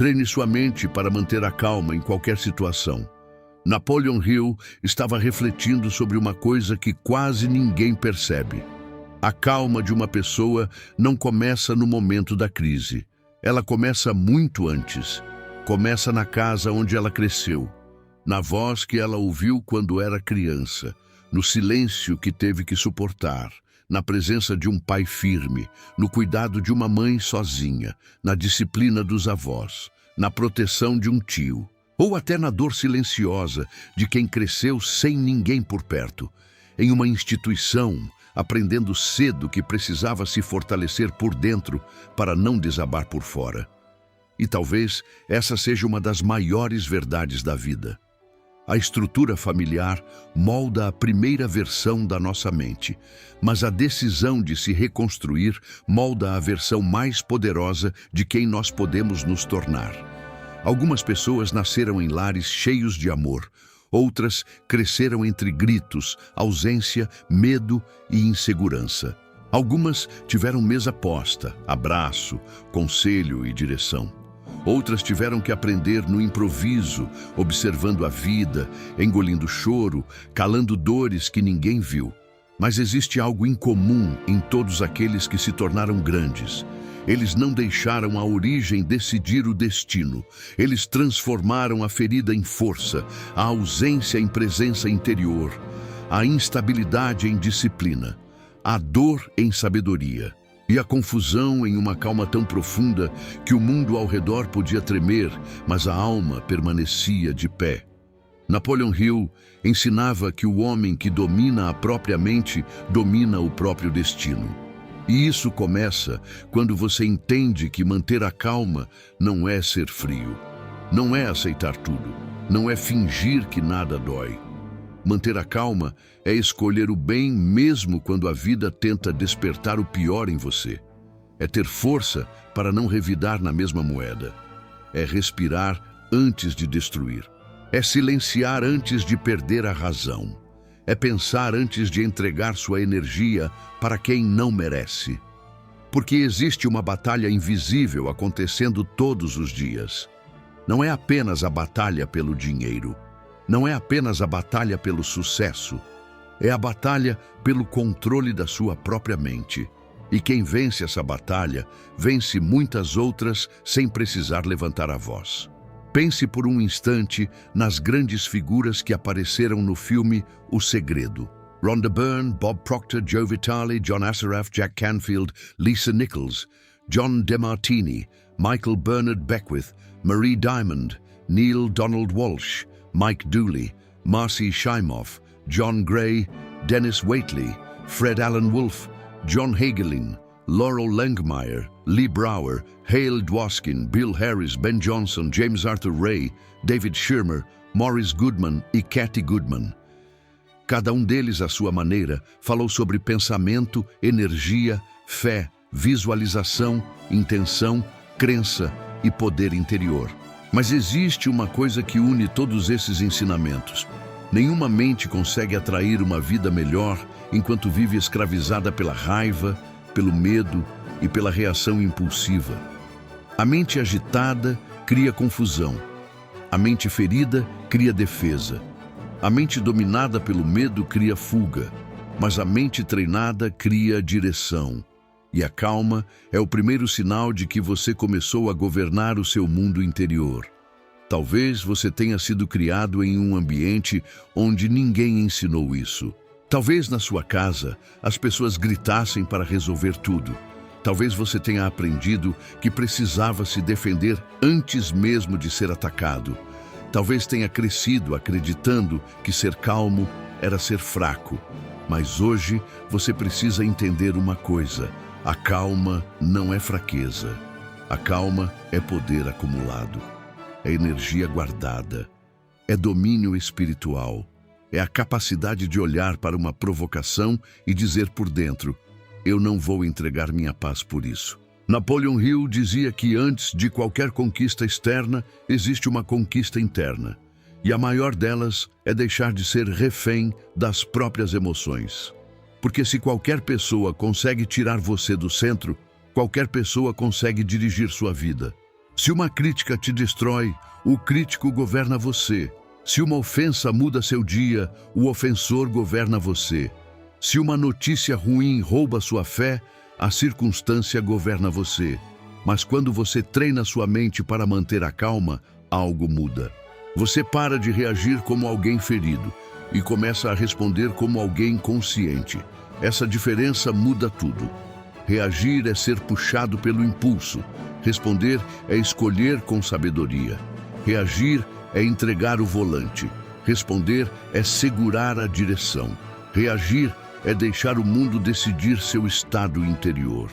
Treine sua mente para manter a calma em qualquer situação. Napoleon Hill estava refletindo sobre uma coisa que quase ninguém percebe. A calma de uma pessoa não começa no momento da crise. Ela começa muito antes. Começa na casa onde ela cresceu, na voz que ela ouviu quando era criança, no silêncio que teve que suportar, na presença de um pai firme, no cuidado de uma mãe sozinha, na disciplina dos avós, na proteção de um tio, ou até na dor silenciosa de quem cresceu sem ninguém por perto, em uma instituição, aprendendo cedo que precisava se fortalecer por dentro para não desabar por fora. E talvez essa seja uma das maiores verdades da vida. A estrutura familiar molda a primeira versão da nossa mente, mas a decisão de se reconstruir molda a versão mais poderosa de quem nós podemos nos tornar. Algumas pessoas nasceram em lares cheios de amor, outras cresceram entre gritos, ausência, medo e insegurança. Algumas tiveram mesa posta, abraço, conselho e direção. Outras tiveram que aprender no improviso, observando a vida, engolindo choro, calando dores que ninguém viu. Mas existe algo incomum em todos aqueles que se tornaram grandes. Eles não deixaram a origem decidir o destino. Eles transformaram a ferida em força, a ausência em presença interior, a instabilidade em disciplina, a dor em sabedoria e a confusão em uma calma tão profunda que o mundo ao redor podia tremer, mas a alma permanecia de pé. Napoleon Hill ensinava que o homem que domina a própria mente domina o próprio destino. E isso começa quando você entende que manter a calma não é ser frio, não é aceitar tudo, não é fingir que nada dói. Manter a calma é escolher o bem mesmo quando a vida tenta despertar o pior em você. É ter força para não revidar na mesma moeda. É respirar antes de destruir. É silenciar antes de perder a razão. É pensar antes de entregar sua energia para quem não merece. Porque existe uma batalha invisível acontecendo todos os dias. Não é apenas a batalha pelo dinheiro. Não é apenas a batalha pelo sucesso. É a batalha pelo controle da sua própria mente. E quem vence essa batalha, vence muitas outras sem precisar levantar a voz. Pense por um instante nas grandes figuras que apareceram no filme O Segredo. Rhonda Byrne, Bob Proctor, Joe Vitale, John Assaraf, Jack Canfield, Lisa Nichols, John DeMartini, Michael Bernard Beckwith, Marie Diamond, Neil Donald Walsh, Mike Dooley, Marcy Shimoff, John Gray, Dennis Waitley, Fred Allen Wolfe, John Hagelin, Laurel Langmeyer, Lee Brower, Hale Dwoskin, Bill Harris, Ben Johnson, James Arthur Ray, David Schirmer, Morris Goodman e Cathy Goodman. Cada um deles, à sua maneira, falou sobre pensamento, energia, fé, visualização, intenção, crença e poder interior. Mas existe uma coisa que une todos esses ensinamentos. Nenhuma mente consegue atrair uma vida melhor enquanto vive escravizada pela raiva, pelo medo e pela reação impulsiva. A mente agitada cria confusão. A mente ferida cria defesa. A mente dominada pelo medo cria fuga. Mas a mente treinada cria direção. E a calma é o primeiro sinal de que você começou a governar o seu mundo interior. Talvez você tenha sido criado em um ambiente onde ninguém ensinou isso. Talvez na sua casa as pessoas gritassem para resolver tudo. Talvez você tenha aprendido que precisava se defender antes mesmo de ser atacado. Talvez tenha crescido acreditando que ser calmo era ser fraco. Mas hoje você precisa entender uma coisa: a calma não é fraqueza. A calma é poder acumulado. É energia guardada. É domínio espiritual. É a capacidade de olhar para uma provocação e dizer por dentro: eu não vou entregar minha paz por isso. Napoleon Hill dizia que antes de qualquer conquista externa, existe uma conquista interna. E a maior delas é deixar de ser refém das próprias emoções. Porque se qualquer pessoa consegue tirar você do centro, qualquer pessoa consegue dirigir sua vida. Se uma crítica te destrói, o crítico governa você. Se uma ofensa muda seu dia, o ofensor governa você. Se uma notícia ruim rouba sua fé, a circunstância governa você. Mas quando você treina sua mente para manter a calma, algo muda. Você para de reagir como alguém ferido e começa a responder como alguém consciente. Essa diferença muda tudo. Reagir é ser puxado pelo impulso. Responder é escolher com sabedoria. Reagir é entregar o volante. Responder é segurar a direção. Reagir é deixar o mundo decidir seu estado interior.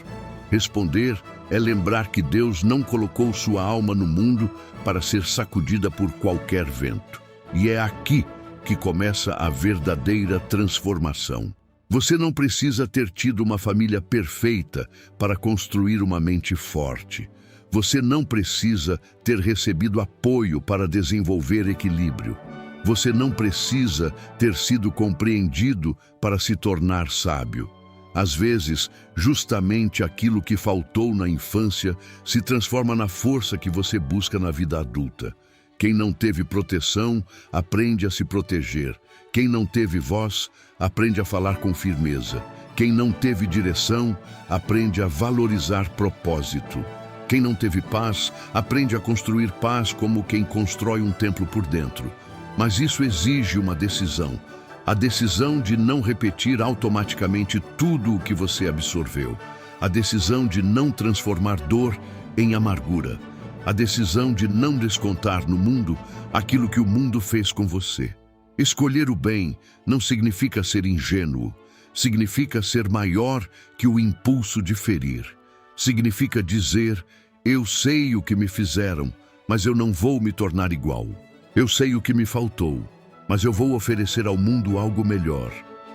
Responder é lembrar que Deus não colocou sua alma no mundo para ser sacudida por qualquer vento. E é aqui que começa a verdadeira transformação. Você não precisa ter tido uma família perfeita para construir uma mente forte. Você não precisa ter recebido apoio para desenvolver equilíbrio. Você não precisa ter sido compreendido para se tornar sábio. Às vezes, justamente aquilo que faltou na infância se transforma na força que você busca na vida adulta. Quem não teve proteção, aprende a se proteger. Quem não teve voz, aprende a falar com firmeza. Quem não teve direção, aprende a valorizar propósito. Quem não teve paz, aprende a construir paz como quem constrói um templo por dentro. Mas isso exige uma decisão. A decisão de não repetir automaticamente tudo o que você absorveu. A decisão de não transformar dor em amargura. A decisão de não descontar no mundo aquilo que o mundo fez com você. Escolher o bem não significa ser ingênuo. Significa ser maior que o impulso de ferir. Significa dizer, eu sei o que me fizeram, mas eu não vou me tornar igual. Eu sei o que me faltou, mas eu vou oferecer ao mundo algo melhor.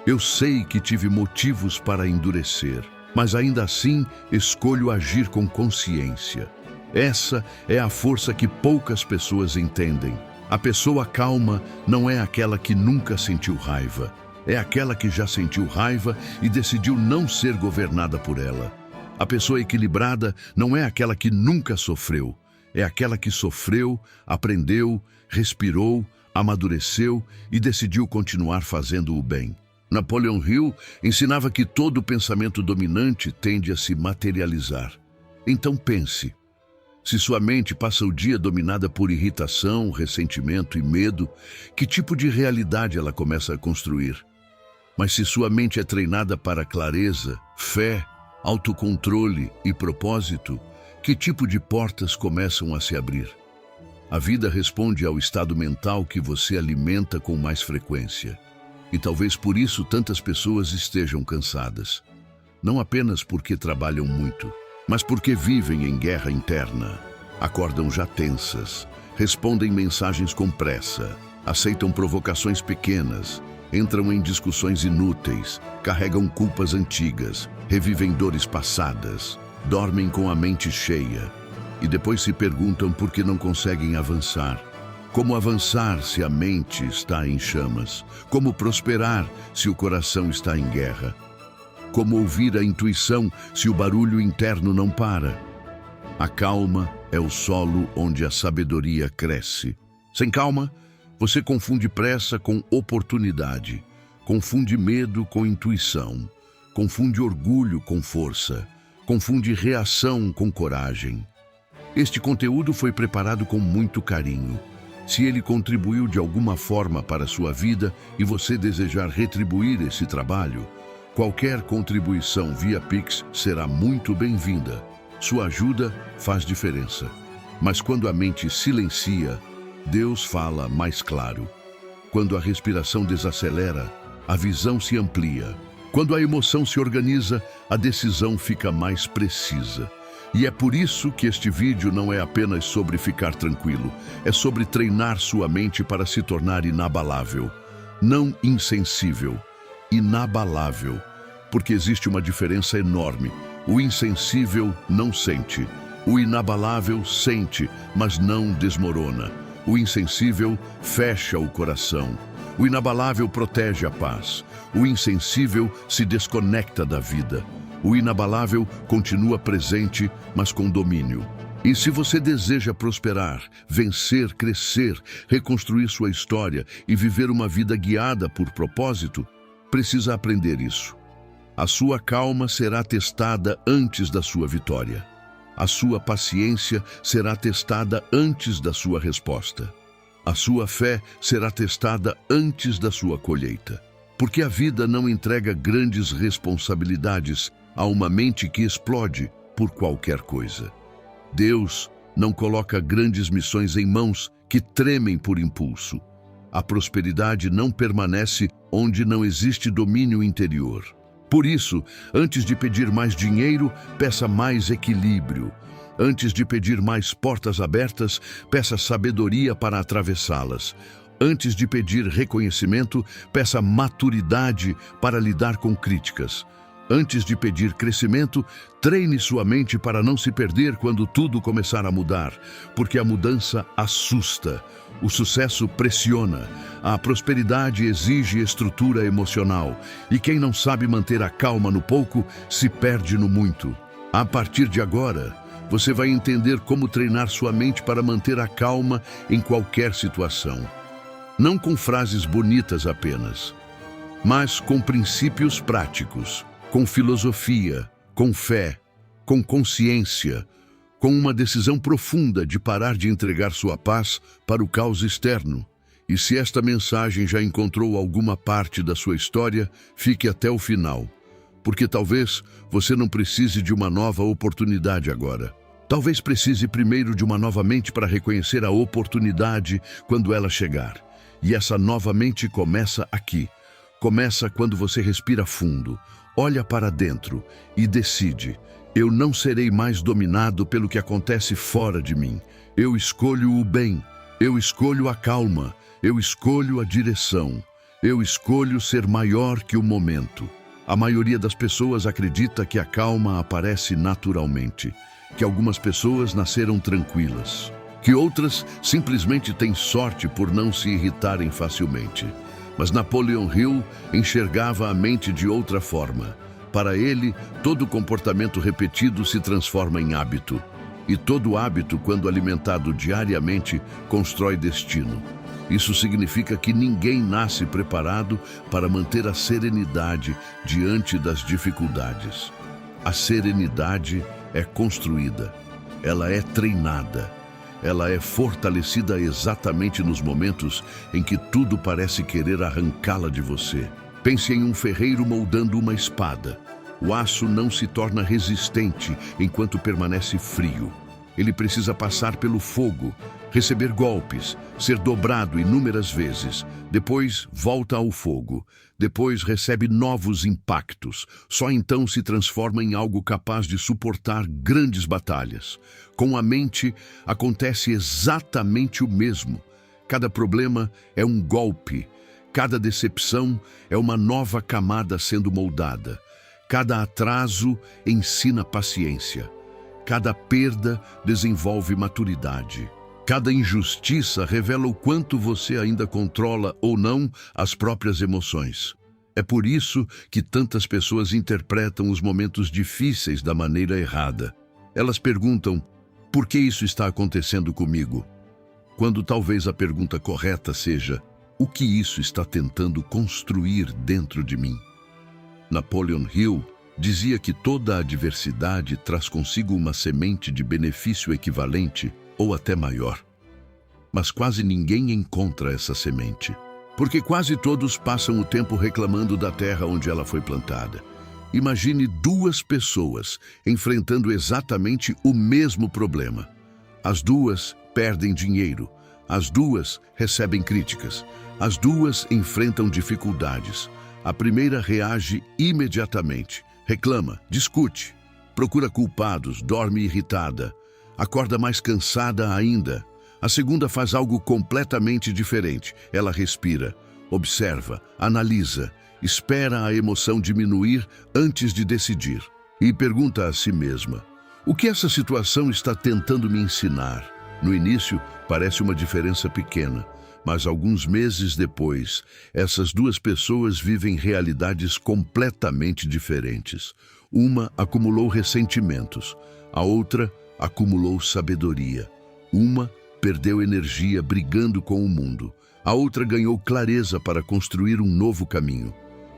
Eu sei que tive motivos para endurecer, mas ainda assim escolho agir com consciência. Essa é a força que poucas pessoas entendem. A pessoa calma não é aquela que nunca sentiu raiva. É aquela que já sentiu raiva e decidiu não ser governada por ela. A pessoa equilibrada não é aquela que nunca sofreu. É aquela que sofreu, aprendeu, respirou, amadureceu e decidiu continuar fazendo o bem. Napoleon Hill ensinava que todo pensamento dominante tende a se materializar. Então pense. Se sua mente passa o dia dominada por irritação, ressentimento e medo, que tipo de realidade ela começa a construir? Mas se sua mente é treinada para clareza, fé, autocontrole e propósito, que tipo de portas começam a se abrir? A vida responde ao estado mental que você alimenta com mais frequência. E talvez por isso tantas pessoas estejam cansadas. Não apenas porque trabalham muito, mas porque vivem em guerra interna. Acordam já tensas, respondem mensagens com pressa, aceitam provocações pequenas, entram em discussões inúteis, carregam culpas antigas, revivem dores passadas, dormem com a mente cheia e depois se perguntam por que não conseguem avançar. Como avançar se a mente está em chamas? Como prosperar se o coração está em guerra? Como ouvir a intuição se o barulho interno não para? A calma é o solo onde a sabedoria cresce. Sem calma, você confunde pressa com oportunidade, confunde medo com intuição, confunde orgulho com força, confunde reação com coragem. Este conteúdo foi preparado com muito carinho. Se ele contribuiu de alguma forma para a sua vida e você desejar retribuir esse trabalho, qualquer contribuição via Pix será muito bem-vinda. Sua ajuda faz diferença. Mas quando a mente silencia, Deus fala mais claro. Quando a respiração desacelera, a visão se amplia. Quando a emoção se organiza, a decisão fica mais precisa. E é por isso que este vídeo não é apenas sobre ficar tranquilo, é sobre treinar sua mente para se tornar inabalável. Não insensível, inabalável. Porque existe uma diferença enorme. O insensível não sente. O inabalável sente, mas não desmorona. O insensível fecha o coração. O inabalável protege a paz. O insensível se desconecta da vida. O inabalável continua presente, mas com domínio. E se você deseja prosperar, vencer, crescer, reconstruir sua história e viver uma vida guiada por propósito, precisa aprender isso. A sua calma será testada antes da sua vitória. A sua paciência será testada antes da sua resposta. A sua fé será testada antes da sua colheita. Porque a vida não entrega grandes responsabilidades a uma mente que explode por qualquer coisa. Deus não coloca grandes missões em mãos que tremem por impulso. A prosperidade não permanece onde não existe domínio interior. Por isso, antes de pedir mais dinheiro, peça mais equilíbrio. Antes de pedir mais portas abertas, peça sabedoria para atravessá-las. Antes de pedir reconhecimento, peça maturidade para lidar com críticas. Antes de pedir crescimento, treine sua mente para não se perder quando tudo começar a mudar, porque a mudança assusta. O sucesso pressiona, a prosperidade exige estrutura emocional, e quem não sabe manter a calma no pouco, se perde no muito. A partir de agora, você vai entender como treinar sua mente para manter a calma em qualquer situação. Não com frases bonitas apenas, mas com princípios práticos, com filosofia, com fé, com consciência, com uma decisão profunda de parar de entregar sua paz para o caos externo. E se esta mensagem já encontrou alguma parte da sua história, fique até o final, porque talvez você não precise de uma nova oportunidade agora. Talvez precise primeiro de uma nova mente para reconhecer a oportunidade quando ela chegar. E essa nova mente começa aqui. Começa quando você respira fundo, olha para dentro e decide: eu não serei mais dominado pelo que acontece fora de mim. Eu escolho o bem, eu escolho a calma, eu escolho a direção. Eu escolho ser maior que o momento. A maioria das pessoas acredita que a calma aparece naturalmente, que algumas pessoas nasceram tranquilas, que outras simplesmente têm sorte por não se irritarem facilmente. Mas Napoleon Hill enxergava a mente de outra forma. Para ele, todo comportamento repetido se transforma em hábito. E todo hábito, quando alimentado diariamente, constrói destino. Isso significa que ninguém nasce preparado para manter a serenidade diante das dificuldades. A serenidade é construída, ela é treinada. Ela é fortalecida exatamente nos momentos em que tudo parece querer arrancá-la de você. Pense em um ferreiro moldando uma espada. O aço não se torna resistente enquanto permanece frio. Ele precisa passar pelo fogo, receber golpes, ser dobrado inúmeras vezes. Depois volta ao fogo. Depois recebe novos impactos. Só então se transforma em algo capaz de suportar grandes batalhas. Com a mente, acontece exatamente o mesmo. Cada problema é um golpe. Cada decepção é uma nova camada sendo moldada. Cada atraso ensina paciência. Cada perda desenvolve maturidade. Cada injustiça revela o quanto você ainda controla ou não as próprias emoções. É por isso que tantas pessoas interpretam os momentos difíceis da maneira errada. Elas perguntam: por que isso está acontecendo comigo? Quando talvez a pergunta correta seja: o que isso está tentando construir dentro de mim? Napoleon Hill dizia que toda adversidade traz consigo uma semente de benefício equivalente ou até maior. Mas quase ninguém encontra essa semente, porque quase todos passam o tempo reclamando da terra onde ela foi plantada. Imagine duas pessoas enfrentando exatamente o mesmo problema. As duas perdem dinheiro, as duas recebem críticas, as duas enfrentam dificuldades. A primeira reage imediatamente, reclama, discute, procura culpados, dorme irritada, acorda mais cansada ainda. A segunda faz algo completamente diferente. Ela respira, observa, analisa, espera a emoção diminuir antes de decidir e pergunta a si mesma: o que essa situação está tentando me ensinar? No início, parece uma diferença pequena, mas alguns meses depois, essas duas pessoas vivem realidades completamente diferentes. Uma acumulou ressentimentos, a outra acumulou sabedoria. Uma perdeu energia brigando com o mundo. A outra ganhou clareza para construir um novo caminho.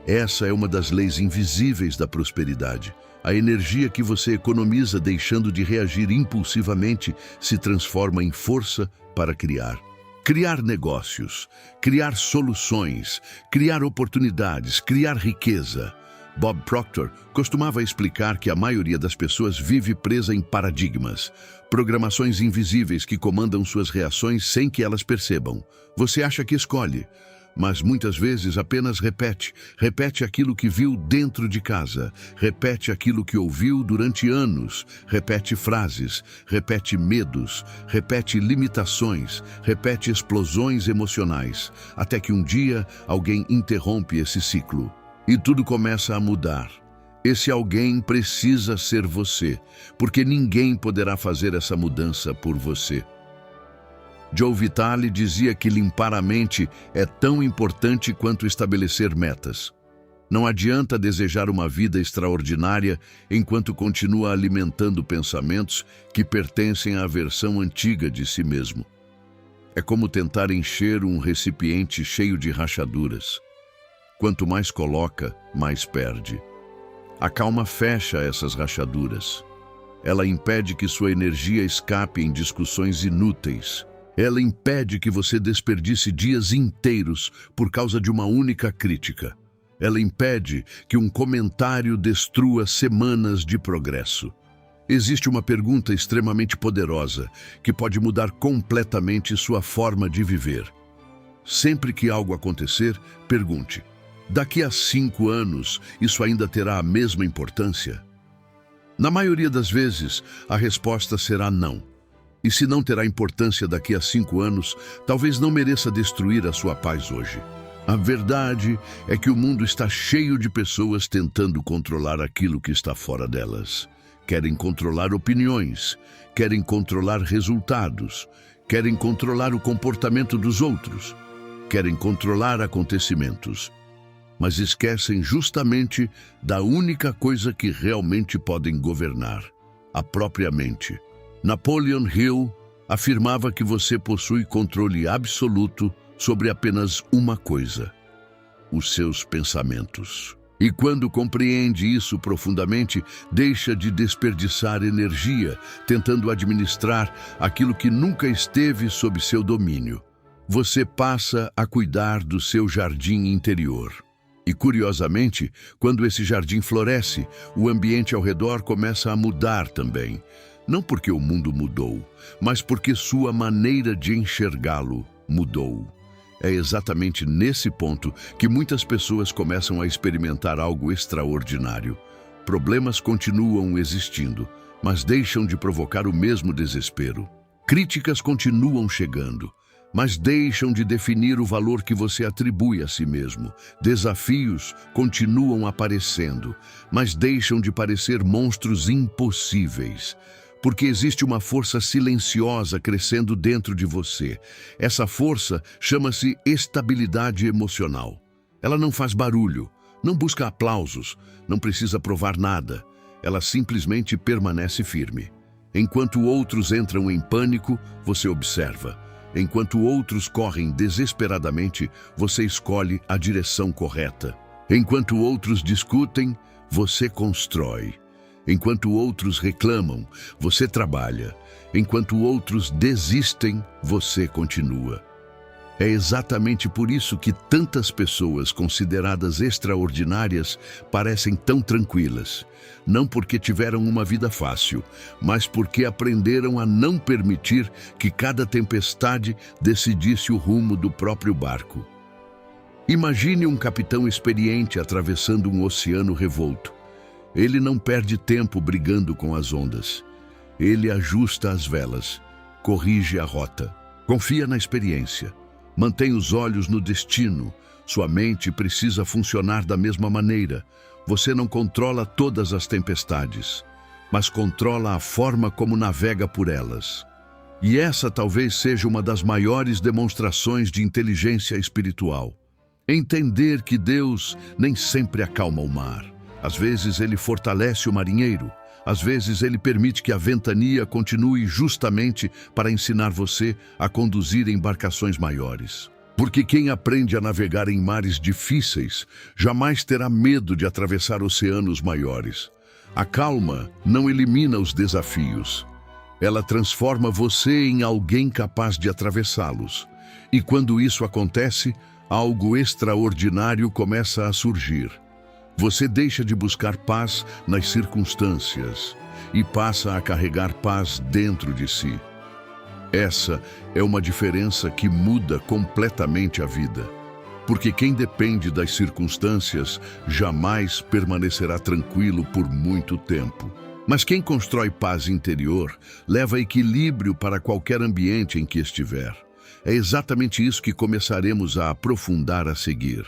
Essa é uma das leis invisíveis da prosperidade. A energia que você economiza deixando de reagir impulsivamente se transforma em força para criar. Criar negócios, criar soluções, criar oportunidades, criar riqueza. Bob Proctor costumava explicar que a maioria das pessoas vive presa em paradigmas, programações invisíveis que comandam suas reações sem que elas percebam. Você acha que escolhe, mas muitas vezes apenas repete aquilo que viu dentro de casa, repete aquilo que ouviu durante anos, repete frases, repete medos, repete limitações, repete explosões emocionais, até que um dia alguém interrompe esse ciclo e tudo começa a mudar. Esse alguém precisa ser você, porque ninguém poderá fazer essa mudança por você. Joe Vitale dizia que limpar a mente é tão importante quanto estabelecer metas. Não adianta desejar uma vida extraordinária enquanto continua alimentando pensamentos que pertencem à versão antiga de si mesmo. É como tentar encher um recipiente cheio de rachaduras. Quanto mais coloca, mais perde. A calma fecha essas rachaduras. Ela impede que sua energia escape em discussões inúteis. Ela impede que você desperdice dias inteiros por causa de uma única crítica. Ela impede que um comentário destrua semanas de progresso. Existe uma pergunta extremamente poderosa que pode mudar completamente sua forma de viver. Sempre que algo acontecer, pergunte: daqui a 5 anos, isso ainda terá a mesma importância? Na maioria das vezes, a resposta será não. E se não terá importância daqui a 5 anos, talvez não mereça destruir a sua paz hoje. A verdade é que o mundo está cheio de pessoas tentando controlar aquilo que está fora delas. Querem controlar opiniões, querem controlar resultados, querem controlar o comportamento dos outros, querem controlar acontecimentos. Mas esquecem justamente da única coisa que realmente podem governar: a própria mente. Napoleon Hill afirmava que você possui controle absoluto sobre apenas uma coisa: os seus pensamentos. E quando compreende isso profundamente, deixa de desperdiçar energia tentando administrar aquilo que nunca esteve sob seu domínio. Você passa a cuidar do seu jardim interior. E, curiosamente, quando esse jardim floresce, o ambiente ao redor começa a mudar também. Não porque o mundo mudou, mas porque sua maneira de enxergá-lo mudou. É exatamente nesse ponto que muitas pessoas começam a experimentar algo extraordinário. Problemas continuam existindo, mas deixam de provocar o mesmo desespero. Críticas continuam chegando, mas deixam de definir o valor que você atribui a si mesmo. Desafios continuam aparecendo, mas deixam de parecer monstros impossíveis. Porque existe uma força silenciosa crescendo dentro de você. Essa força chama-se estabilidade emocional. Ela não faz barulho, não busca aplausos, não precisa provar nada. Ela simplesmente permanece firme. Enquanto outros entram em pânico, você observa. Enquanto outros correm desesperadamente, você escolhe a direção correta. Enquanto outros discutem, você constrói. Enquanto outros reclamam, você trabalha. Enquanto outros desistem, você continua. É exatamente por isso que tantas pessoas consideradas extraordinárias parecem tão tranquilas. Não porque tiveram uma vida fácil, mas porque aprenderam a não permitir que cada tempestade decidisse o rumo do próprio barco. Imagine um capitão experiente atravessando um oceano revolto. Ele não perde tempo brigando com as ondas. Ele ajusta as velas, corrige a rota, confia na experiência, mantém os olhos no destino. Sua mente precisa funcionar da mesma maneira. Você não controla todas as tempestades, mas controla a forma como navega por elas. E essa talvez seja uma das maiores demonstrações de inteligência espiritual. Entender que Deus nem sempre acalma o mar. Às vezes ele fortalece o marinheiro, Às vezes, ele permite que a ventania continue justamente para ensinar você a conduzir embarcações maiores. Porque quem aprende a navegar em mares difíceis jamais terá medo de atravessar oceanos maiores. A calma não elimina os desafios. Ela transforma você em alguém capaz de atravessá-los. E quando isso acontece, algo extraordinário começa a surgir. Você deixa de buscar paz nas circunstâncias e passa a carregar paz dentro de si. Essa é uma diferença que muda completamente a vida. Porque quem depende das circunstâncias jamais permanecerá tranquilo por muito tempo. Mas quem constrói paz interior leva equilíbrio para qualquer ambiente em que estiver. É exatamente isso que começaremos a aprofundar a seguir.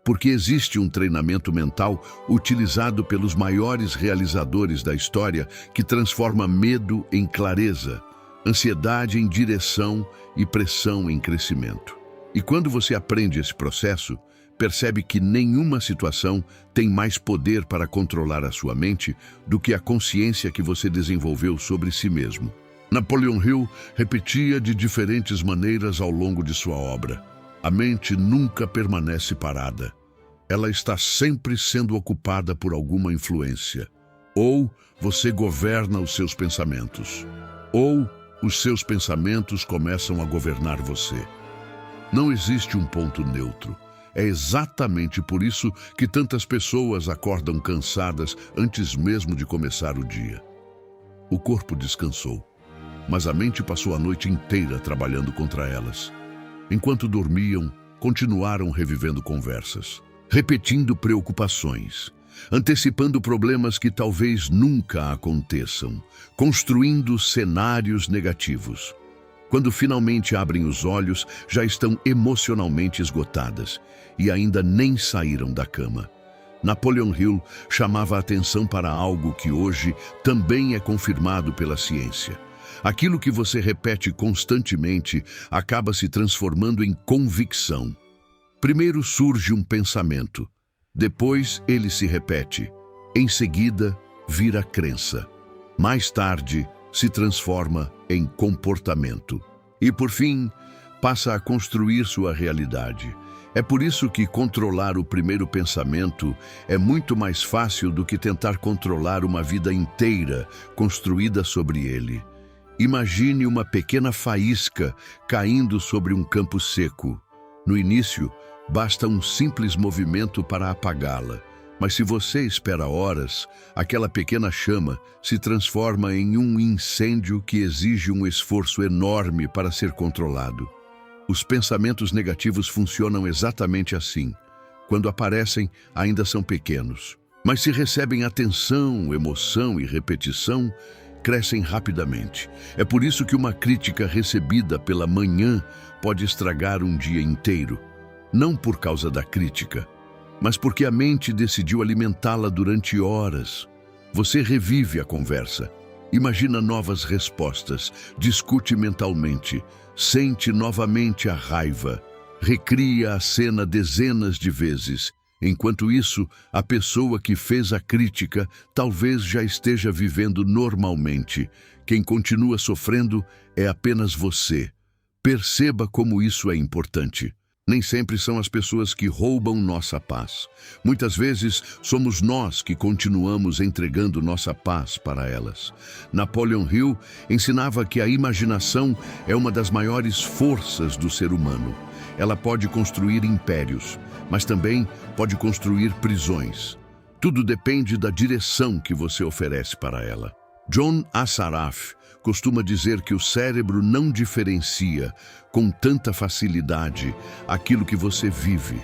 Porque existe um treinamento mental utilizado pelos maiores realizadores da história que transforma medo em clareza, ansiedade em direção e pressão em crescimento. E quando você aprende esse processo, percebe que nenhuma situação tem mais poder para controlar a sua mente do que a consciência que você desenvolveu sobre si mesmo. Napoleon Hill repetia de diferentes maneiras ao longo de sua obra: a mente nunca permanece parada. Ela está sempre sendo ocupada por alguma influência. Ou você governa os seus pensamentos, ou os seus pensamentos começam a governar você. Não existe um ponto neutro. É exatamente por isso que tantas pessoas acordam cansadas antes mesmo de começar o dia. O corpo descansou, mas a mente passou a noite inteira trabalhando contra elas. Enquanto dormiam, continuaram revivendo conversas, repetindo preocupações, antecipando problemas que talvez nunca aconteçam, construindo cenários negativos. Quando finalmente abrem os olhos, já estão emocionalmente esgotadas e ainda nem saíram da cama. Napoleon Hill chamava a atenção para algo que hoje também é confirmado pela ciência. Aquilo que você repete constantemente acaba se transformando em convicção. Primeiro surge um pensamento, depois ele se repete, em seguida vira crença. Mais tarde, se transforma em comportamento. E, por fim, passa a construir sua realidade. É por isso que controlar o primeiro pensamento é muito mais fácil do que tentar controlar uma vida inteira construída sobre ele. Imagine uma pequena faísca caindo sobre um campo seco. No início, basta um simples movimento para apagá-la. Mas se você espera horas, aquela pequena chama se transforma em um incêndio que exige um esforço enorme para ser controlado. Os pensamentos negativos funcionam exatamente assim. Quando aparecem, ainda são pequenos. Mas se recebem atenção, emoção e repetição, crescem rapidamente. É por isso que uma crítica recebida pela manhã pode estragar um dia inteiro. Não por causa da crítica, mas porque a mente decidiu alimentá-la durante horas. Você revive a conversa, imagina novas respostas, discute mentalmente, sente novamente a raiva, recria a cena dezenas de vezes. Enquanto isso, a pessoa que fez a crítica talvez já esteja vivendo normalmente. Quem continua sofrendo é apenas você. Perceba como isso é importante. Nem sempre são as pessoas que roubam nossa paz. Muitas vezes somos nós que continuamos entregando nossa paz para elas. Napoleon Hill ensinava que a imaginação é uma das maiores forças do ser humano. Ela pode construir impérios, mas também pode construir prisões. Tudo depende da direção que você oferece para ela. John Assaraf costuma dizer que o cérebro não diferencia com tanta facilidade aquilo que você vive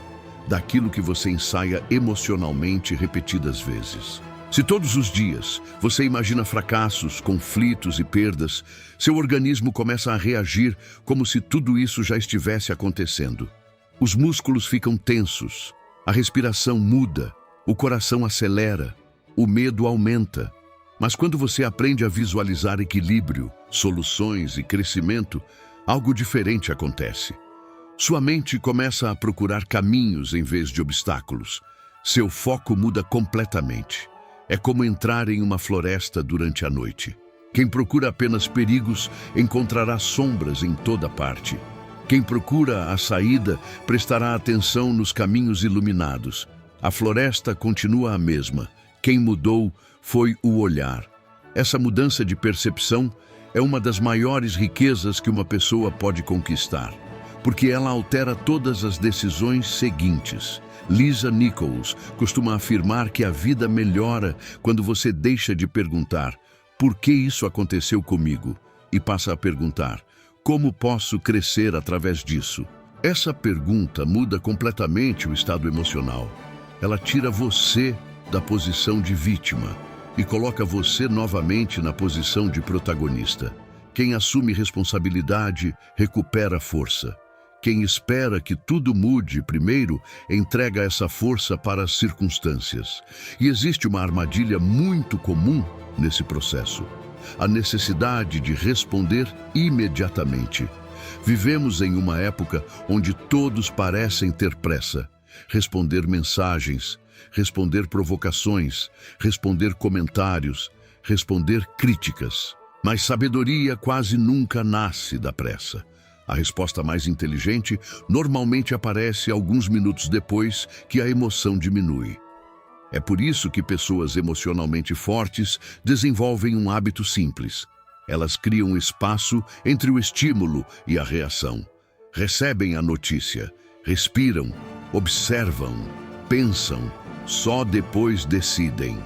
daquilo que você ensaia emocionalmente repetidas vezes. Se todos os dias você imagina fracassos, conflitos e perdas, seu organismo começa a reagir como se tudo isso já estivesse acontecendo. Os músculos ficam tensos, a respiração muda, o coração acelera, o medo aumenta. Mas quando você aprende a visualizar equilíbrio, soluções e crescimento, algo diferente acontece. Sua mente começa a procurar caminhos em vez de obstáculos. Seu foco muda completamente. É como entrar em uma floresta durante a noite. Quem procura apenas perigos encontrará sombras em toda parte. Quem procura a saída prestará atenção nos caminhos iluminados. A floresta continua a mesma. Quem mudou foi o olhar. Essa mudança de percepção é uma das maiores riquezas que uma pessoa pode conquistar, porque ela altera todas as decisões seguintes. Lisa Nichols costuma afirmar que a vida melhora quando você deixa de perguntar por que isso aconteceu comigo e passa a perguntar como posso crescer através disso. Essa pergunta muda completamente o estado emocional. Ela tira você da posição de vítima e coloca você novamente na posição de protagonista. Quem assume responsabilidade recupera força. Quem espera que tudo mude primeiro entrega essa força para as circunstâncias. E existe uma armadilha muito comum nesse processo: a necessidade de responder imediatamente. Vivemos em uma época onde todos parecem ter pressa. Responder mensagens, responder provocações, responder comentários, responder críticas. Mas sabedoria quase nunca nasce da pressa. A resposta mais inteligente normalmente aparece alguns minutos depois que a emoção diminui. É por isso que pessoas emocionalmente fortes desenvolvem um hábito simples. Elas criam espaço entre o estímulo e a reação. Recebem a notícia, respiram, observam, pensam, só depois decidem.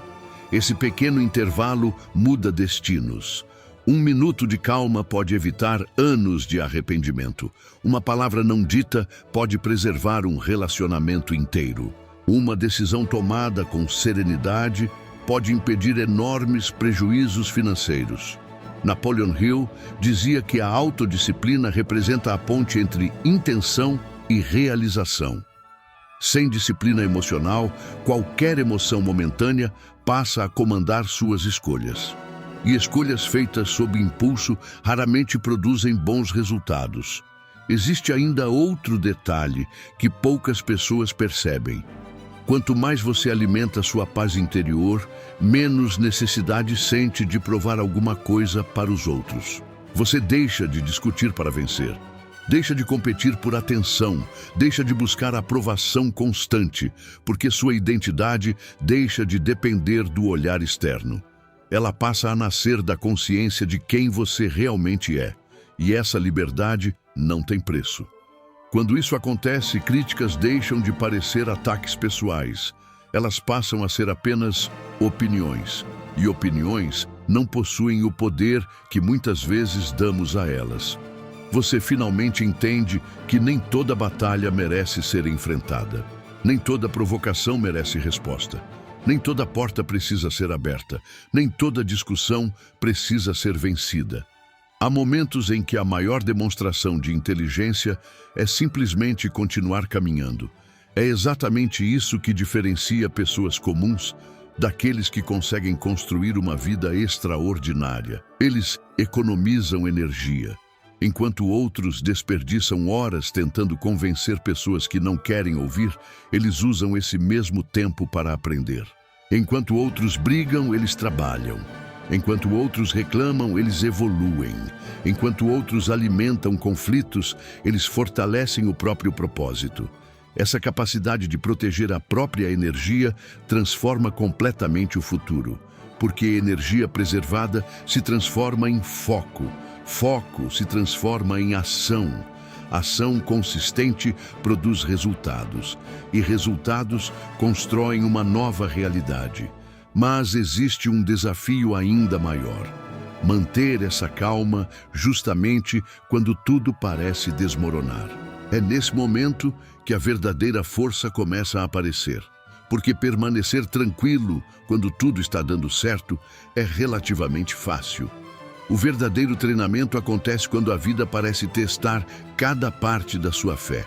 Esse pequeno intervalo muda destinos. 1 minuto de calma pode evitar anos de arrependimento. Uma palavra não dita pode preservar um relacionamento inteiro. Uma decisão tomada com serenidade pode impedir enormes prejuízos financeiros. Napoleon Hill dizia que a autodisciplina representa a ponte entre intenção e realização. Sem disciplina emocional, qualquer emoção momentânea passa a comandar suas escolhas. E escolhas feitas sob impulso raramente produzem bons resultados. Existe ainda outro detalhe que poucas pessoas percebem. Quanto mais você alimenta sua paz interior, menos necessidade sente de provar alguma coisa para os outros. Você deixa de discutir para vencer. Deixa de competir por atenção, deixa de buscar aprovação constante, porque sua identidade deixa de depender do olhar externo. Ela passa a nascer da consciência de quem você realmente é, e essa liberdade não tem preço. Quando isso acontece, críticas deixam de parecer ataques pessoais. Elas passam a ser apenas opiniões, e opiniões não possuem o poder que muitas vezes damos a elas. Você finalmente entende que nem toda batalha merece ser enfrentada. Nem toda provocação merece resposta. Nem toda porta precisa ser aberta. Nem toda discussão precisa ser vencida. Há momentos em que a maior demonstração de inteligência é simplesmente continuar caminhando. É exatamente isso que diferencia pessoas comuns daqueles que conseguem construir uma vida extraordinária. Eles economizam energia. Enquanto outros desperdiçam horas tentando convencer pessoas que não querem ouvir, eles usam esse mesmo tempo para aprender. Enquanto outros brigam, eles trabalham. Enquanto outros reclamam, eles evoluem. Enquanto outros alimentam conflitos, eles fortalecem o próprio propósito. Essa capacidade de proteger a própria energia transforma completamente o futuro, porque energia preservada se transforma em foco. Foco se transforma em ação. Ação consistente produz resultados, e resultados constroem uma nova realidade. Mas existe um desafio ainda maior: manter essa calma justamente quando tudo parece desmoronar. É nesse momento que a verdadeira força começa a aparecer, porque permanecer tranquilo quando tudo está dando certo é relativamente fácil. O verdadeiro treinamento acontece quando a vida parece testar cada parte da sua fé.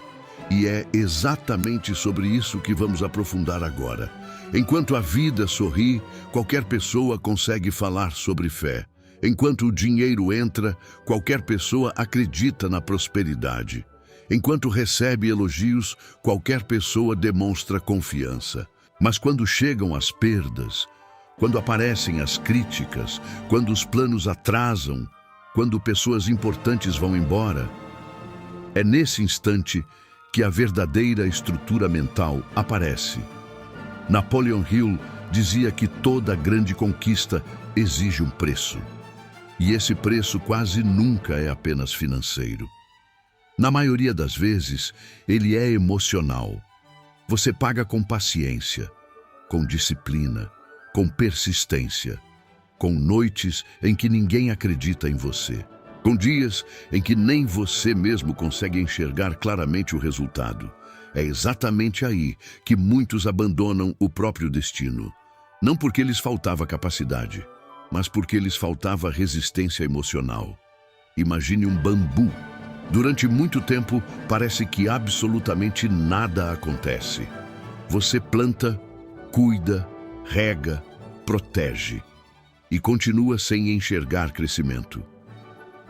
E é exatamente sobre isso que vamos aprofundar agora. Enquanto a vida sorri, qualquer pessoa consegue falar sobre fé. Enquanto o dinheiro entra, qualquer pessoa acredita na prosperidade. Enquanto recebe elogios, qualquer pessoa demonstra confiança. Mas quando chegam as perdas, Quando aparecem as críticas, quando os planos atrasam, quando pessoas importantes vão embora, é nesse instante que a verdadeira estrutura mental aparece. Napoleon Hill dizia que toda grande conquista exige um preço. E esse preço quase nunca é apenas financeiro. Na maioria das vezes, ele é emocional. Você paga com paciência, com disciplina, com persistência, com noites em que ninguém acredita em você, com dias em que nem você mesmo consegue enxergar claramente o resultado. É exatamente aí que muitos abandonam o próprio destino. Não porque lhes faltava capacidade, mas porque lhes faltava resistência emocional. Imagine um bambu. Durante muito tempo, parece que absolutamente nada acontece. Você planta, cuida, rega, protege e continua sem enxergar crescimento.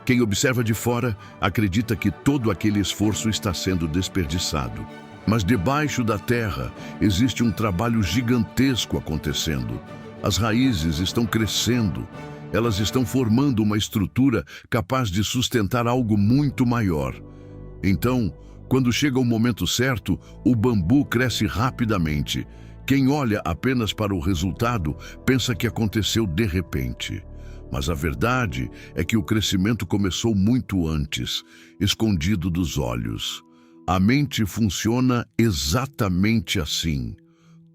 Quem observa de fora acredita que todo aquele esforço está sendo desperdiçado. Mas debaixo da terra existe um trabalho gigantesco acontecendo. As raízes estão crescendo, elas estão formando uma estrutura capaz de sustentar algo muito maior. Então, quando chega o momento certo, o bambu cresce rapidamente. Quem olha apenas para o resultado pensa que aconteceu de repente. Mas a verdade é que o crescimento começou muito antes, escondido dos olhos. A mente funciona exatamente assim.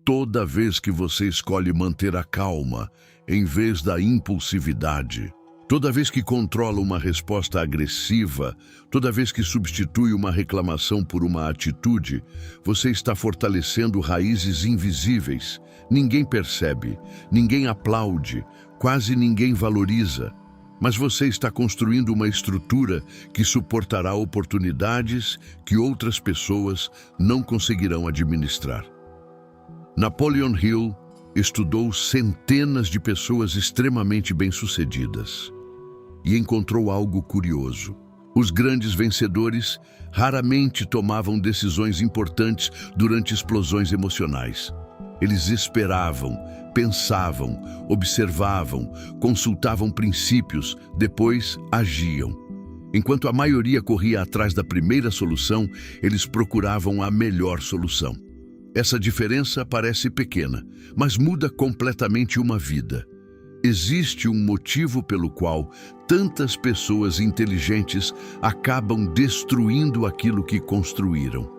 Toda vez que você escolhe manter a calma, em vez da impulsividade, toda vez que controla uma resposta agressiva, toda vez que substitui uma reclamação por uma atitude, você está fortalecendo raízes invisíveis. Ninguém percebe, ninguém aplaude, quase ninguém valoriza. Mas você está construindo uma estrutura que suportará oportunidades que outras pessoas não conseguirão administrar. Napoleon Hill estudou centenas de pessoas extremamente bem-sucedidas e encontrou algo curioso. Os grandes vencedores raramente tomavam decisões importantes durante explosões emocionais. Eles esperavam, pensavam, observavam, consultavam princípios, depois agiam. Enquanto a maioria corria atrás da primeira solução, eles procuravam a melhor solução. Essa diferença parece pequena, mas muda completamente uma vida. Existe um motivo pelo qual tantas pessoas inteligentes acabam destruindo aquilo que construíram.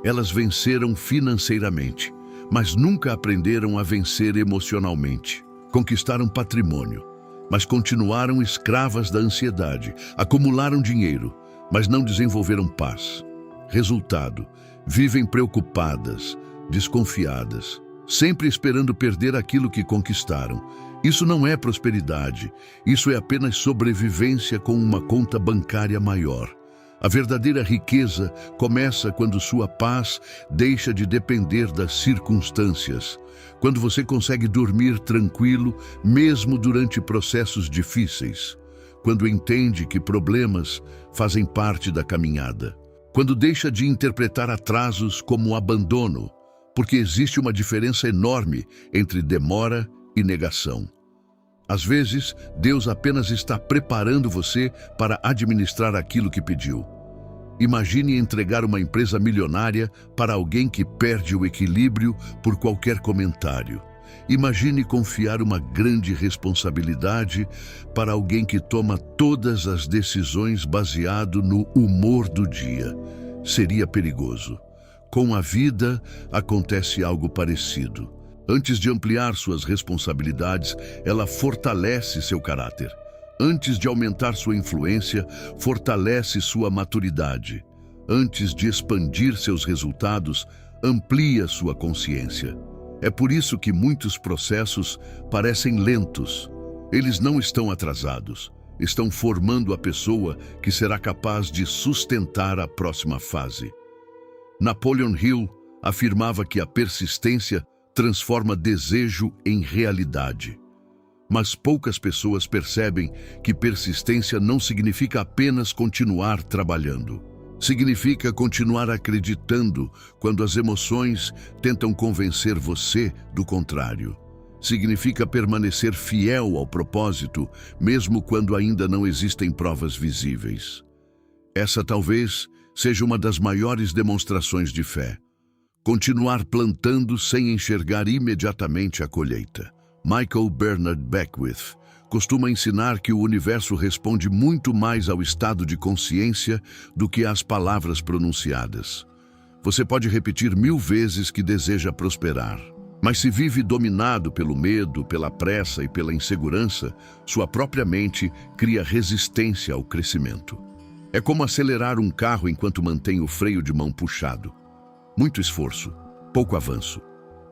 Elas venceram financeiramente, mas nunca aprenderam a vencer emocionalmente. Conquistaram patrimônio, mas continuaram escravas da ansiedade. Acumularam dinheiro, mas não desenvolveram paz. Resultado: vivem preocupadas, desconfiadas, sempre esperando perder aquilo que conquistaram. Isso não é prosperidade, isso é apenas sobrevivência com uma conta bancária maior. A verdadeira riqueza começa quando sua paz deixa de depender das circunstâncias, quando você consegue dormir tranquilo, mesmo durante processos difíceis, quando entende que problemas fazem parte da caminhada, quando deixa de interpretar atrasos como abandono, porque existe uma diferença enorme entre demora e negação. Às vezes, Deus apenas está preparando você para administrar aquilo que pediu. Imagine entregar uma empresa milionária para alguém que perde o equilíbrio por qualquer comentário. Imagine confiar uma grande responsabilidade para alguém que toma todas as decisões baseado no humor do dia. Seria perigoso. Com a vida, acontece algo parecido. Antes de ampliar suas responsabilidades, ela fortalece seu caráter. Antes de aumentar sua influência, fortalece sua maturidade. Antes de expandir seus resultados, amplia sua consciência. É por isso que muitos processos parecem lentos. Eles não estão atrasados. Estão formando a pessoa que será capaz de sustentar a próxima fase. Napoleon Hill afirmava que a persistência transforma desejo em realidade. Mas poucas pessoas percebem que persistência não significa apenas continuar trabalhando. Significa continuar acreditando quando as emoções tentam convencer você do contrário. significa permanecer fiel ao propósito, mesmo quando ainda não existem provas visíveis. Essa talvez seja uma das maiores demonstrações de fé. Continuar plantando sem enxergar imediatamente a colheita. Michael Bernard Beckwith costuma ensinar que o universo responde muito mais ao estado de consciência do que às palavras pronunciadas. Você pode repetir 1000 vezes que deseja prosperar, mas se vive dominado pelo medo, pela pressa e pela insegurança, sua própria mente cria resistência ao crescimento. É como acelerar um carro enquanto mantém o freio de mão puxado. Muito esforço, pouco avanço.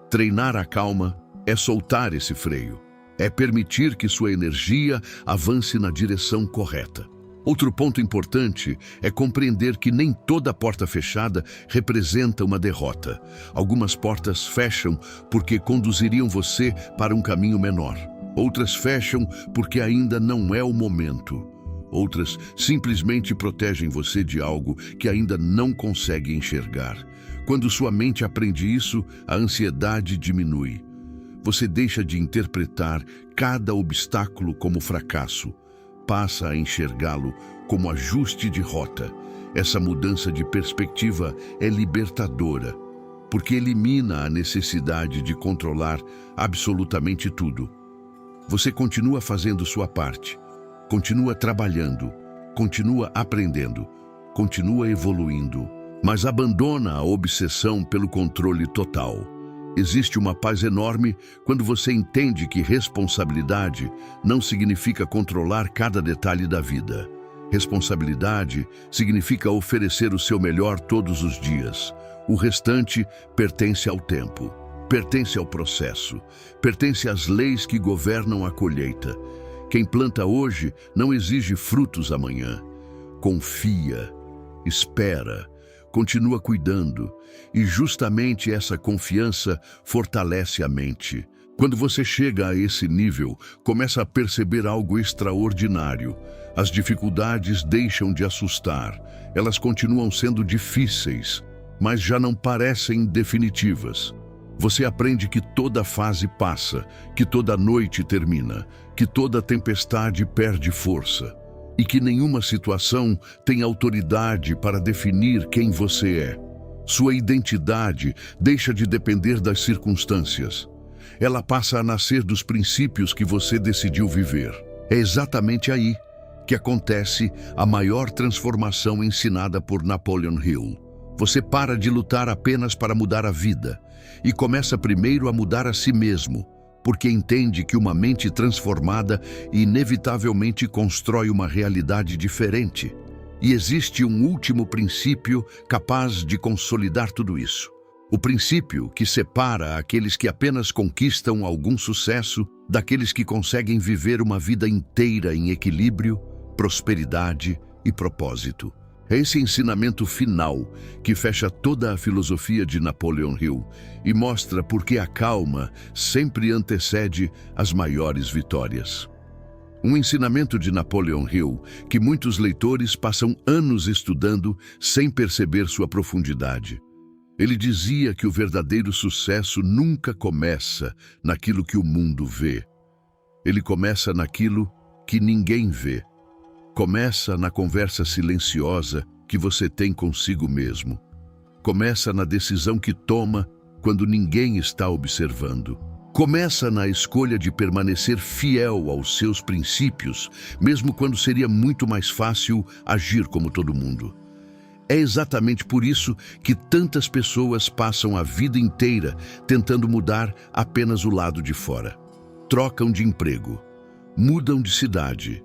Treinar a calma é soltar esse freio, é permitir que sua energia avance na direção correta. Outro ponto importante é compreender que nem toda porta fechada representa uma derrota. Algumas portas fecham porque conduziriam você para um caminho menor. Outras fecham porque ainda não é o momento. Outras simplesmente protegem você de algo que ainda não consegue enxergar. Quando sua mente aprende isso, a ansiedade diminui. Você deixa de interpretar cada obstáculo como fracasso. Passa a enxergá-lo como ajuste de rota. Essa mudança de perspectiva é libertadora, porque elimina a necessidade de controlar absolutamente tudo. Você continua fazendo sua parte, continua trabalhando, continua aprendendo, continua evoluindo, mas abandona a obsessão pelo controle total. Existe uma paz enorme quando você entende que responsabilidade não significa controlar cada detalhe da vida. Responsabilidade significa oferecer o seu melhor todos os dias. O restante pertence ao tempo, pertence ao processo, pertence às leis que governam a colheita. Quem planta hoje não exige frutos amanhã. Confia, espera, continua cuidando, e justamente essa confiança fortalece a mente. Quando você chega a esse nível, começa a perceber algo extraordinário. As dificuldades deixam de assustar. Elas continuam sendo difíceis, mas já não parecem definitivas. Você aprende que toda fase passa, que toda noite termina, que toda tempestade perde força. E que nenhuma situação tem autoridade para definir quem você é. Sua identidade deixa de depender das circunstâncias. Ela passa a nascer dos princípios que você decidiu viver. É exatamente aí que acontece a maior transformação ensinada por Napoleon Hill. Você para de lutar apenas para mudar a vida e começa primeiro a mudar a si mesmo, porque entende que uma mente transformada inevitavelmente constrói uma realidade diferente. E existe um último princípio capaz de consolidar tudo isso. O princípio que separa aqueles que apenas conquistam algum sucesso daqueles que conseguem viver uma vida inteira em equilíbrio, prosperidade e propósito. É esse ensinamento final que fecha toda a filosofia de Napoleon Hill e mostra por que a calma sempre antecede as maiores vitórias. Um ensinamento de Napoleon Hill que muitos leitores passam anos estudando sem perceber sua profundidade. Ele dizia que o verdadeiro sucesso nunca começa naquilo que o mundo vê. Ele começa naquilo que ninguém vê. Começa na conversa silenciosa que você tem consigo mesmo. Começa na decisão que toma quando ninguém está observando. Começa na escolha de permanecer fiel aos seus princípios, mesmo quando seria muito mais fácil agir como todo mundo. É exatamente por isso que tantas pessoas passam a vida inteira tentando mudar apenas o lado de fora. Trocam de emprego, mudam de cidade,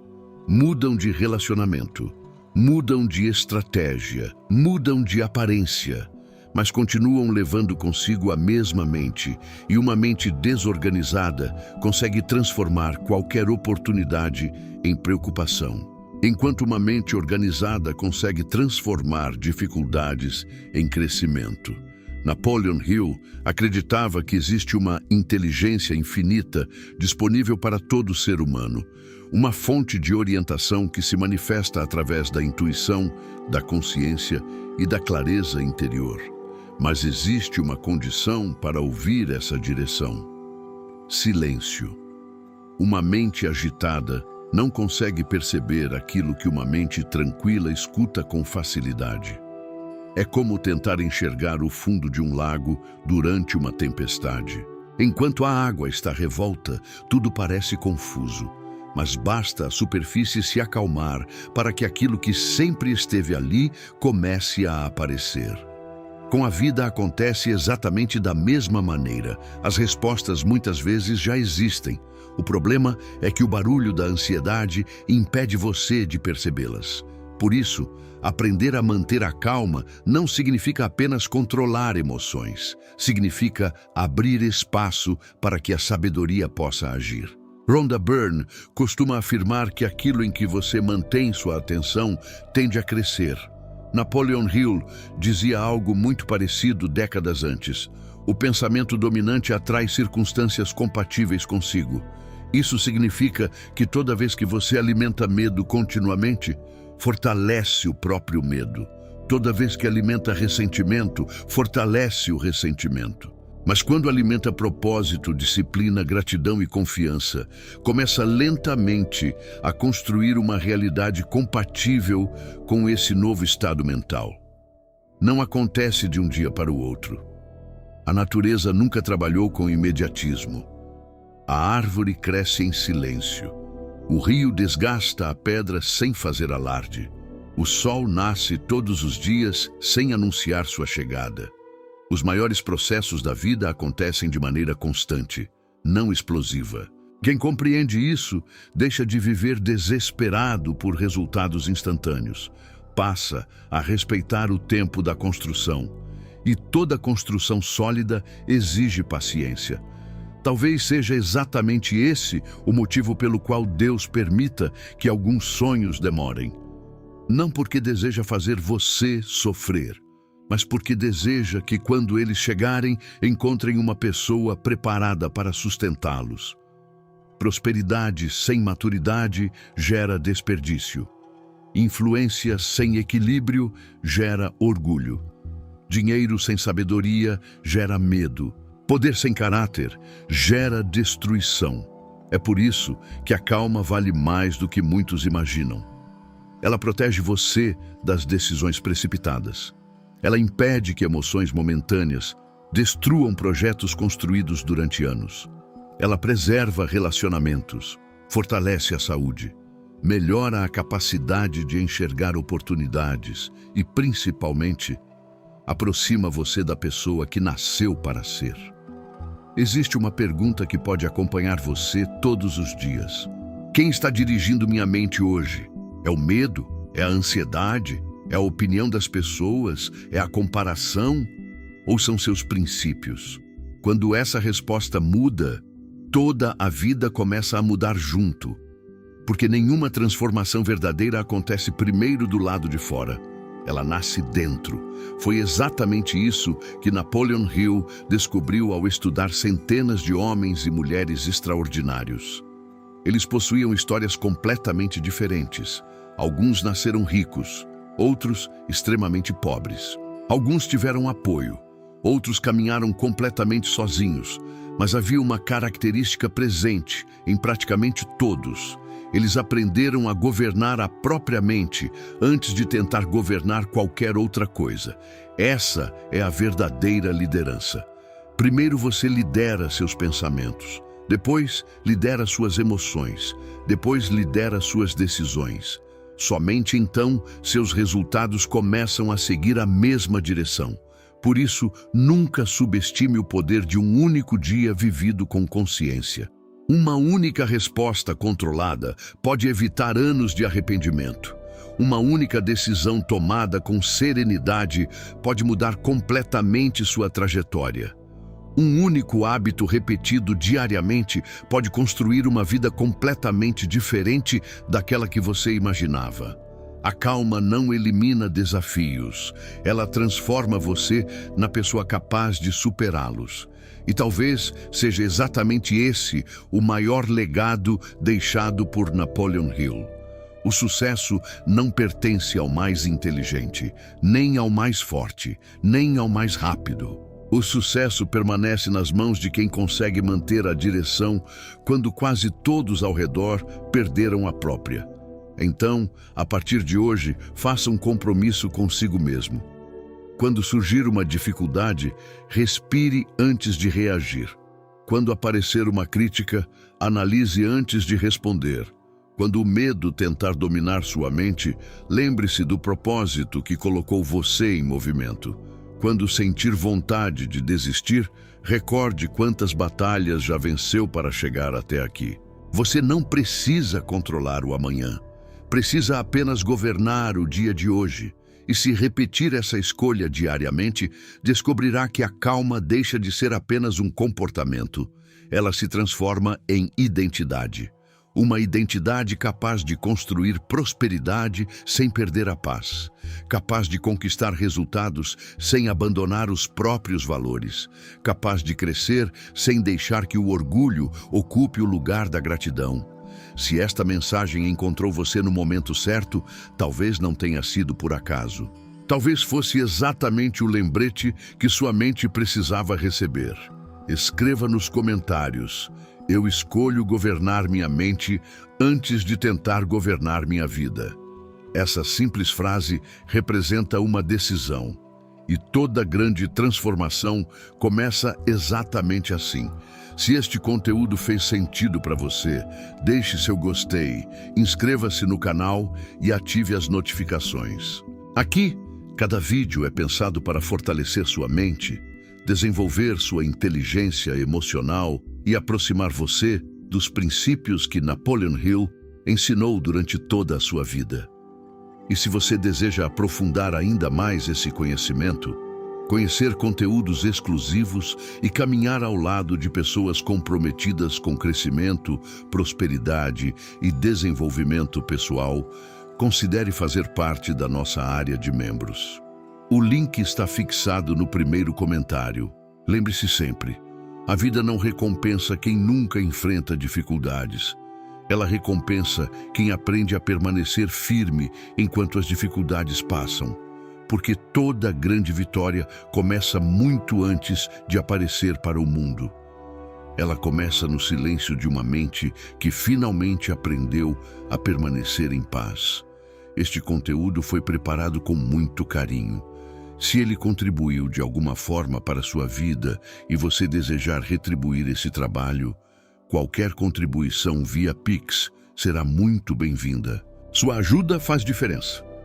mudam de relacionamento, mudam de estratégia, mudam de aparência, mas continuam levando consigo a mesma mente, e uma mente desorganizada consegue transformar qualquer oportunidade em preocupação, enquanto uma mente organizada consegue transformar dificuldades em crescimento. Napoleon Hill acreditava que existe uma inteligência infinita disponível para todo ser humano, uma fonte de orientação que se manifesta através da intuição, da consciência e da clareza interior. Mas existe uma condição para ouvir essa direção. Silêncio. Uma mente agitada não consegue perceber aquilo que uma mente tranquila escuta com facilidade. É como tentar enxergar o fundo de um lago durante uma tempestade. Enquanto a água está revolta, tudo parece confuso, mas basta a superfície se acalmar para que aquilo que sempre esteve ali comece a aparecer. Com a vida acontece exatamente da mesma maneira. As respostas muitas vezes já existem. O problema é que o barulho da ansiedade impede você de percebê-las. Por isso, aprender a manter a calma não significa apenas controlar emoções. Significa abrir espaço para que a sabedoria possa agir. Rhonda Byrne costuma afirmar que aquilo em que você mantém sua atenção tende a crescer. Napoleon Hill dizia algo muito parecido décadas antes. O pensamento dominante atrai circunstâncias compatíveis consigo. Isso significa que toda vez que você alimenta medo continuamente, fortalece o próprio medo. Toda vez que alimenta ressentimento, fortalece o ressentimento. Mas quando alimenta propósito, disciplina, gratidão e confiança, começa lentamente a construir uma realidade compatível com esse novo estado mental. Não acontece de um dia para o outro. A natureza nunca trabalhou com imediatismo. A árvore cresce em silêncio. O rio desgasta a pedra sem fazer alarde. O sol nasce todos os dias sem anunciar sua chegada. Os maiores processos da vida acontecem de maneira constante, não explosiva. Quem compreende isso deixa de viver desesperado por resultados instantâneos. Passa a respeitar o tempo da construção. E toda construção sólida exige paciência. Talvez seja exatamente esse o motivo pelo qual Deus permita que alguns sonhos demorem. Não porque deseja fazer você sofrer, mas porque deseja que quando eles chegarem, encontrem uma pessoa preparada para sustentá-los. Prosperidade sem maturidade gera desperdício. Influência sem equilíbrio gera orgulho. Dinheiro sem sabedoria gera medo. Poder sem caráter gera destruição. É por isso que a calma vale mais do que muitos imaginam. Ela protege você das decisões precipitadas. Ela impede que emoções momentâneas destruam projetos construídos durante anos. Ela preserva relacionamentos, fortalece a saúde, melhora a capacidade de enxergar oportunidades e, principalmente, aproxima você da pessoa que nasceu para ser. Existe uma pergunta que pode acompanhar você todos os dias. Quem está dirigindo minha mente hoje? É o medo? É a ansiedade? É a opinião das pessoas? É a comparação? Ou são seus princípios? Quando essa resposta muda, toda a vida começa a mudar junto. Porque nenhuma transformação verdadeira acontece primeiro do lado de fora. Ela nasce dentro. Foi exatamente isso que Napoleon Hill descobriu ao estudar centenas de homens e mulheres extraordinários. Eles possuíam histórias completamente diferentes. Alguns nasceram ricos, outros extremamente pobres. Alguns tiveram apoio, outros caminharam completamente sozinhos, mas havia uma característica presente em praticamente todos. Eles aprenderam a governar a própria mente antes de tentar governar qualquer outra coisa. Essa é a verdadeira liderança. Primeiro você lidera seus pensamentos, depois lidera suas emoções, depois lidera suas decisões. Somente então seus resultados começam a seguir a mesma direção. Por isso, nunca subestime o poder de um único dia vivido com consciência. Uma única resposta controlada pode evitar anos de arrependimento. Uma única decisão tomada com serenidade pode mudar completamente sua trajetória. Um único hábito repetido diariamente pode construir uma vida completamente diferente daquela que você imaginava. A calma não elimina desafios, ela transforma você na pessoa capaz de superá-los. E talvez seja exatamente esse o maior legado deixado por Napoleon Hill. O sucesso não pertence ao mais inteligente, nem ao mais forte, nem ao mais rápido. O sucesso permanece nas mãos de quem consegue manter a direção quando quase todos ao redor perderam a própria. Então, a partir de hoje, faça um compromisso consigo mesmo. Quando surgir uma dificuldade, respire antes de reagir. Quando aparecer uma crítica, analise antes de responder. Quando o medo tentar dominar sua mente, lembre-se do propósito que colocou você em movimento. Quando sentir vontade de desistir, recorde quantas batalhas já venceu para chegar até aqui. Você não precisa controlar o amanhã. Precisa apenas governar o dia de hoje. E se repetir essa escolha diariamente, descobrirá que a calma deixa de ser apenas um comportamento. Ela se transforma em identidade. Uma identidade capaz de construir prosperidade sem perder a paz. Capaz de conquistar resultados sem abandonar os próprios valores. Capaz de crescer sem deixar que o orgulho ocupe o lugar da gratidão. Se esta mensagem encontrou você no momento certo, talvez não tenha sido por acaso. Talvez fosse exatamente o lembrete que sua mente precisava receber. Escreva nos comentários: eu escolho governar minha mente antes de tentar governar minha vida. Essa simples frase representa uma decisão. E toda grande transformação começa exatamente assim. Se este conteúdo fez sentido para você, deixe seu gostei, inscreva-se no canal e ative as notificações. Aqui, cada vídeo é pensado para fortalecer sua mente, desenvolver sua inteligência emocional e aproximar você dos princípios que Napoleon Hill ensinou durante toda a sua vida. E se você deseja aprofundar ainda mais esse conhecimento, conhecer conteúdos exclusivos e caminhar ao lado de pessoas comprometidas com crescimento, prosperidade e desenvolvimento pessoal, considere fazer parte da nossa área de membros. O link está fixado no primeiro comentário. Lembre-se sempre, a vida não recompensa quem nunca enfrenta dificuldades. Ela recompensa quem aprende a permanecer firme enquanto as dificuldades passam. Porque toda grande vitória começa muito antes de aparecer para o mundo. Ela começa no silêncio de uma mente que finalmente aprendeu a permanecer em paz. Este conteúdo foi preparado com muito carinho. Se ele contribuiu de alguma forma para a sua vida e você desejar retribuir esse trabalho, qualquer contribuição via Pix será muito bem-vinda. Sua ajuda faz diferença.